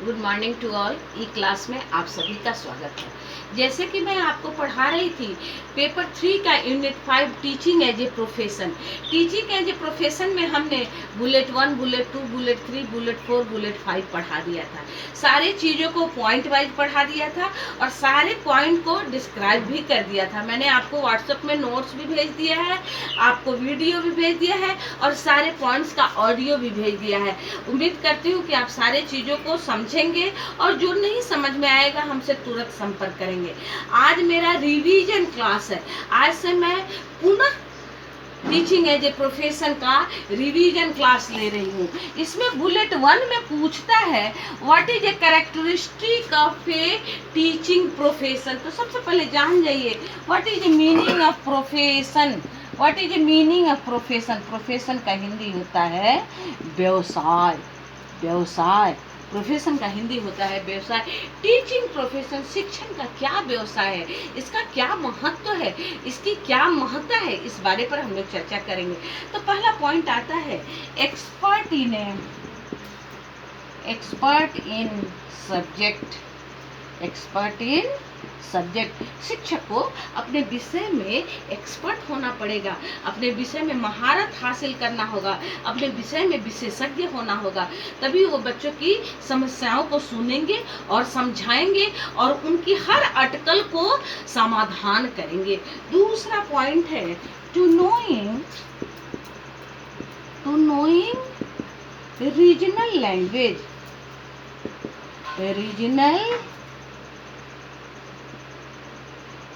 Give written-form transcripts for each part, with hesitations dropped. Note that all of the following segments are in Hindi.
Good morning to all. E class में आप सभी का स्वागत है। जैसे कि मैं आपको पढ़ा रही थी पेपर 3 का unit 5 teaching as a profession. Teaching as a profession में हमने bullet 1, bullet 2, bullet 3, bullet 4, bullet 5 पढ़ा दिया था। सारे चीज़ों को पॉइंट वाइज पढ़ा दिया था और सारे पॉइंट को डिस्क्राइब भी कर दिया था। मैंने आपको व्हाट्सएप में नोट्स भी भेज दिया है, आपको वीडियो भी भेज दिया है और सारे पॉइंट्स का ऑडियो भी भेज दिया है। उम्मीद करती हूँ कि आप सारे चीज़ों को समझेंगे और जो नहीं समझ में आएगा हमसे तुरंत संपर्क करेंगे। आज मेरा रिवीजन क्लास है। आज से मैं पुनः टीचिंग एज ए प्रोफेशन का रिवीजन क्लास ले रही हूँ। इसमें बुलेट 1 में पूछता है what is a characteristic of A teaching profession. तो सबसे पहले जान जाइए what is a meaning of profession. What is a meaning of profession. Profession का हिंदी होता है व्यवसाय। व्यवसाय प्रोफेशन का हिंदी होता है व्यवसाय। टीचिंग प्रोफेशन शिक्षण का क्या व्यवसाय है, इसका क्या महत्व है, इसकी क्या महत्ता है, इस बारे पर हम लोग चर्चा करेंगे। तो पहला पॉइंट आता है expert in subject. Expert in subject. शिक्षक को अपने विषय में एक्सपर्ट होना पड़ेगा, अपने विषय में महारत हासिल करना होगा, अपने विषय में विशेषज्ञ होना होगा। तभी वो बच्चों की समस्याओं को सुनेंगे और समझाएंगे और उनकी हर अटकल को समाधान करेंगे। दूसरा पॉइंट है to knowing regional language.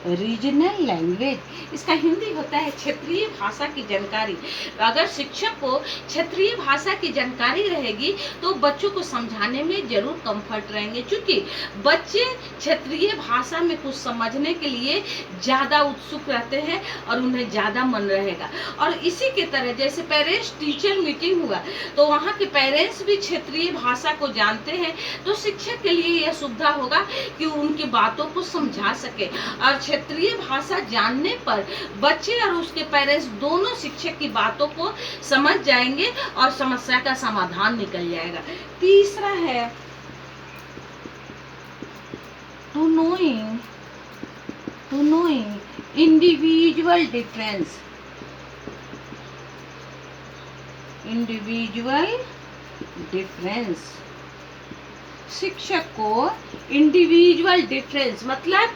Regional language इसका हिंदी होता है क्षेत्रीय भाषा की जानकारी। अगर शिक्षक को क्षेत्रीय भाषा की जानकारी रहेगी तो बच्चों को समझाने में जरूर कंफर्ट रहेंगे, क्योंकि बच्चे क्षेत्रीय भाषा में कुछ समझने के लिए ज़्यादा उत्सुक रहते हैं और उन्हें ज़्यादा मन रहेगा। और इसी के तरह जैसे पेरेंट्स टीचर मीटिंग हुआ तो वहाँ के पेरेंट्स भी क्षेत्रीय भाषा को जानते हैं, तो शिक्षक के लिए यह सुविधा होगा कि उनकी बातों को समझा सके। और क्षेत्रीय भाषा जानने पर बच्चे और उसके पेरेंट्स दोनों शिक्षक की बातों को समझ जाएंगे और समस्या का समाधान निकल जाएगा। तीसरा है टू नोइंग इंडिविजुअल डिफरेंस। शिक्षक को इंडिविजुअल डिफरेंस मतलब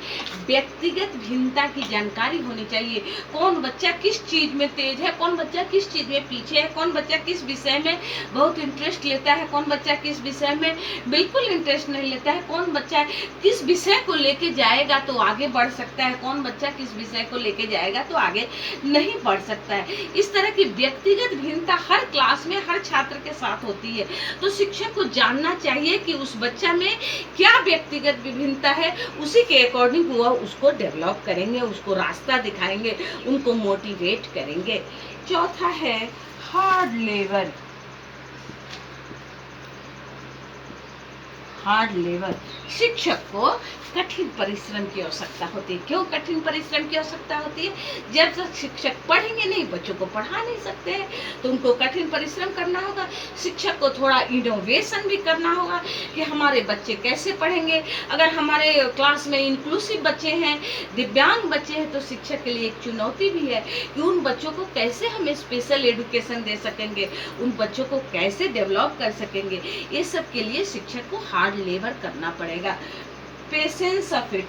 व्यक्तिगत भिन्नता की जानकारी होनी चाहिए। कौन बच्चा किस चीज में तेज है, कौन बच्चा किस चीज में पीछे है, कौन बच्चा किस विषय में बहुत इंटरेस्ट लेता है, कौन बच्चा किस विषय में बिल्कुल इंटरेस्ट नहीं लेता है, कौन बच्चा किस विषय को लेके जाएगा तो आगे बढ़ सकता है, कौन बच्चा किस विषय को लेके जाएगा तो आगे नहीं बढ़ सकता है। इस तरह की व्यक्तिगत भिन्नता हर क्लास में हर छात्र के साथ होती है। तो शिक्षक को जानना चाहिए कि उस बच्चा में क्या व्यक्तिगत विभिन्नता है, उसी के अकॉर्डिंग वह उसको डेवलप करेंगे, उसको रास्ता दिखाएंगे, उनको मोटिवेट करेंगे। चौथा है हार्ड लेबर। शिक्षक को कठिन परिश्रम की आवश्यकता होती है। क्यों कठिन परिश्रम की आवश्यकता होती है? जब तक शिक्षक पढ़ेंगे नहीं, बच्चों को पढ़ा नहीं सकते हैं, तो उनको कठिन परिश्रम करना होगा। शिक्षक को थोड़ा इनोवेशन भी करना होगा कि हमारे बच्चे कैसे पढ़ेंगे। अगर हमारे क्लास में इंक्लूसिव बच्चे हैं, दिव्यांग बच्चे हैं, तो शिक्षक के लिए एक चुनौती भी है कि उन बच्चों को कैसे हम स्पेशल एजुकेशन दे सकेंगे, उन बच्चों को कैसे डेवलप कर सकेंगे। ये सब के लिए शिक्षक को हार्ड लेबर करना पड़ेगा। Patience of a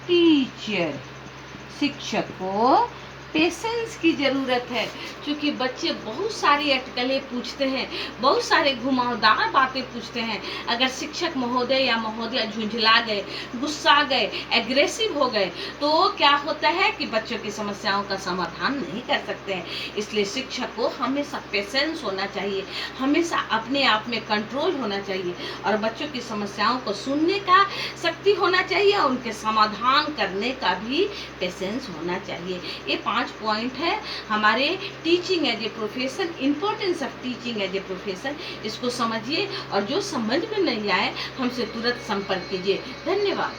teacher. शिक्षक को पेशेंस की जरूरत है, क्योंकि बच्चे बहुत सारी अटकलें पूछते हैं, बहुत सारे घुमावदार बातें पूछते हैं। अगर शिक्षक महोदय या महोदया झुंझला गए, गुस्सा गए, एग्रेसिव हो गए, तो क्या होता है कि बच्चों की समस्याओं का समाधान नहीं कर सकते हैं। इसलिए शिक्षक को हमेशा पेशेंस होना चाहिए, हमेशा अपने आप में कंट्रोल होना चाहिए और बच्चों की समस्याओं को सुनने का शक्ति होना चाहिए और उनके समाधान करने का भी पेशेंस होना चाहिए। ये 5 पॉइंट है हमारे teaching as a profession, importance of teaching as a profession. इसको समझिए और जो समझ में नहीं आए हमसे तुरंत संपर्क कीजिए। धन्यवाद।